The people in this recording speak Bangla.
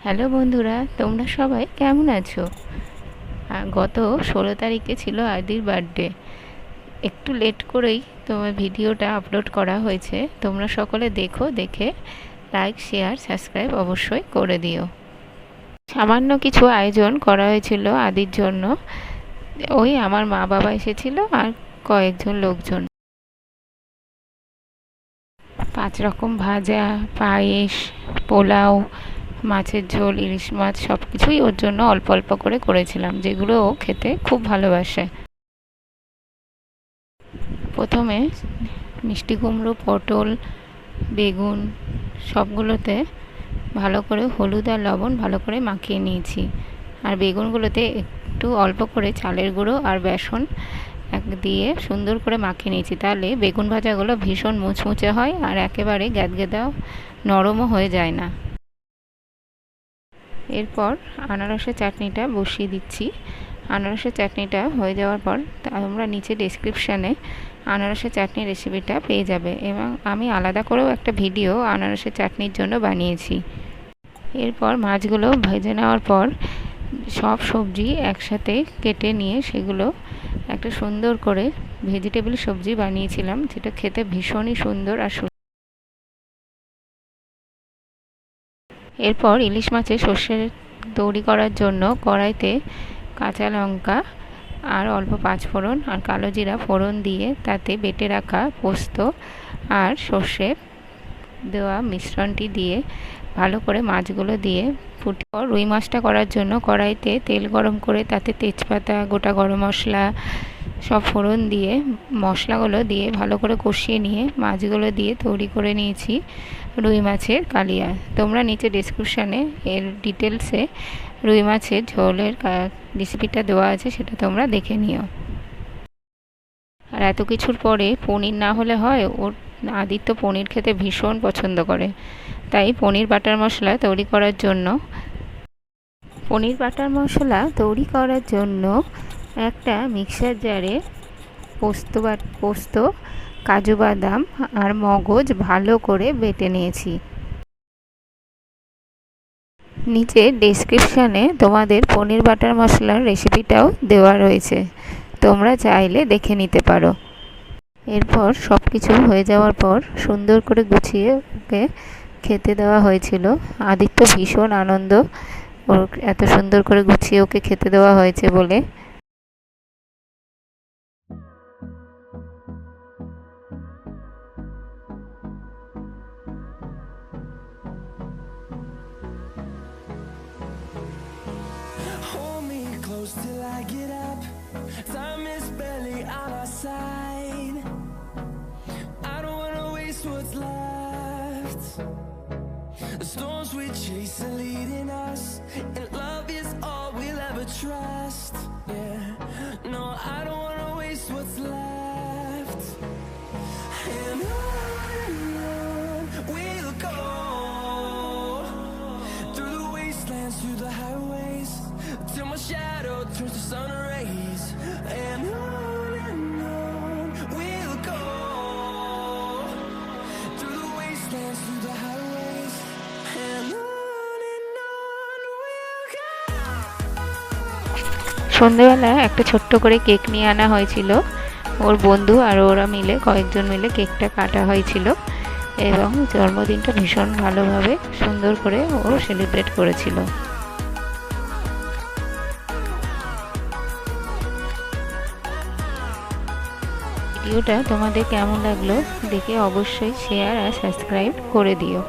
হ্যালো বন্ধুরা, তোমরা সবাই কেমন আছো? গত 16 তারিখে ছিল আদির বার্থডে। একটু লেট করেই তোমার ভিডিওটা আপলোড করা হয়েছে। তোমরা সকলে দেখো, দেখে লাইক, শেয়ার, সাবস্ক্রাইব অবশ্যই করে দিও। সামান্য কিছু আয়োজন করা হয়েছিল আদির জন্য। ওই আমার মা বাবা এসেছিল আর কয়েকজন লোকজন। 5 রকম ভাজা, পায়েস, পোলাও, মাছের ঝোল, ইলিশ মাছ সব কিছুই ওর জন্য অল্প অল্প করে করেছিলাম, যেগুলো ও খেতে খুব ভালোবাসে। প্রথমে মিষ্টি কুমড়ো, পটল, বেগুন সবগুলোতে ভালো করে হলুদ আর লবণ ভালো করে মাখিয়ে নিয়েছি। আর বেগুনগুলোতে একটু অল্প করে চালের গুঁড়ো আর বেসন দিয়ে সুন্দর করে মাখিয়ে নিয়েছি। তাহলে বেগুন ভাজাগুলো ভীষণ মুচমুচে হয় আর একেবারে গ্যাদগ্যাদা নরমও হয়ে যায় না। এরপর আনারসের চাটনিটা বসিয়ে দিচ্ছি। আনারসের চাটনিটা হয়ে যাওয়ার পর তোমরা নিচে ডেসক্রিপশানে আনারসের চাটনির রেসিপিটা পেয়ে যাবে, এবং আমি আলাদা করেও একটা ভিডিও আনারসের চাটনির জন্য বানিয়েছি। এরপর মাছগুলো ভেজে নেওয়ার পর সব সবজি একসাথে কেটে নিয়ে সেগুলো একটা সুন্দর করে ভেজিটেবল সবজি বানিয়েছিলাম, যেটা খেতে ভীষণই সুন্দর আর এরপর ইলিশ মাছের সর্ষে তৈরি করার জন্য কড়াইতে কাঁচা লঙ্কা আর অল্প পাঁচফোড়ন আর কালো জিরা ফোড়ন দিয়ে তাতে বেটে রাখা পোস্ত আর সর্ষে দেওয়া মিশ্রণটি দিয়ে ভালো করে মাছগুলো দিয়ে পর রুই মাছটা করার জন্য কড়াইতে তেল গরম করে তাতে তেজপাতা, গোটা গরম মশলা সব ফোড়ন দিয়ে মশলাগুলো দিয়ে ভালো করে কষিয়ে নিয়ে মাছগুলো দিয়ে তৈরি করে নিয়েছি রুই মাছের কালিয়া। তোমরা নিচে ডেসক্রিপশানে এর ডিটেলসে রুই মাছের ঝোলের রেসিপিটা দেওয়া আছে, সেটা তোমরা দেখে নিও। আর এত কিছুর পরে পনির না হলে হয়? ওর আদিত্য পনির খেতে ভীষণ পছন্দ করে, তাই পনির বাটার মশলা তৈরি করার জন্য একটা মিক্সার জারে পোস্ত, কাজু বাদাম আর মগজ ভালো করে বেটে নিয়েছি। নিচে ডেসক্রিপশানে তোমাদের পনির বাটার মশলার রেসিপিটাও দেওয়া রয়েছে, তোমরা চাইলে দেখে নিতে পারো। এরপর সব কিছু হয়ে যাওয়ার পর সুন্দর করে গুছিয়ে ওকে খেতে দেওয়া হয়েছিল। আদিত্য ভীষণ আনন্দ ওর এত সুন্দর করে গুছিয়ে ওকে খেতে দেওয়া হয়েছে বলে। Till I get up, time is barely on our side. I don't wanna waste what's left. The storms we chase are leading us, and love is all we'll ever trust. Yeah, no, I don't wanna waste what's left. And on we'll go, through the wastelands, through the highways, till my shadow turns to sun rays. And on we'll go, through the wastelands, through the highways. And on we'll go. সন্ধ্যেবেলা একটা ছোট্ট করে কেক নিয়ে আনা হয়েছিল। ওর বন্ধু আর ওরা মিলে কয়েকজন মিলে কেকটা কাটা হয়েছিল, এবং জন্মদিনটা ভীষণ ভালোভাবে সুন্দর করে ও সেলিব্রেট করেছিল। ভিডিওটা তোমাদের কেমন লাগলো দেখে অবশ্যই শেয়ার আর সাবস্ক্রাইব করে দিও।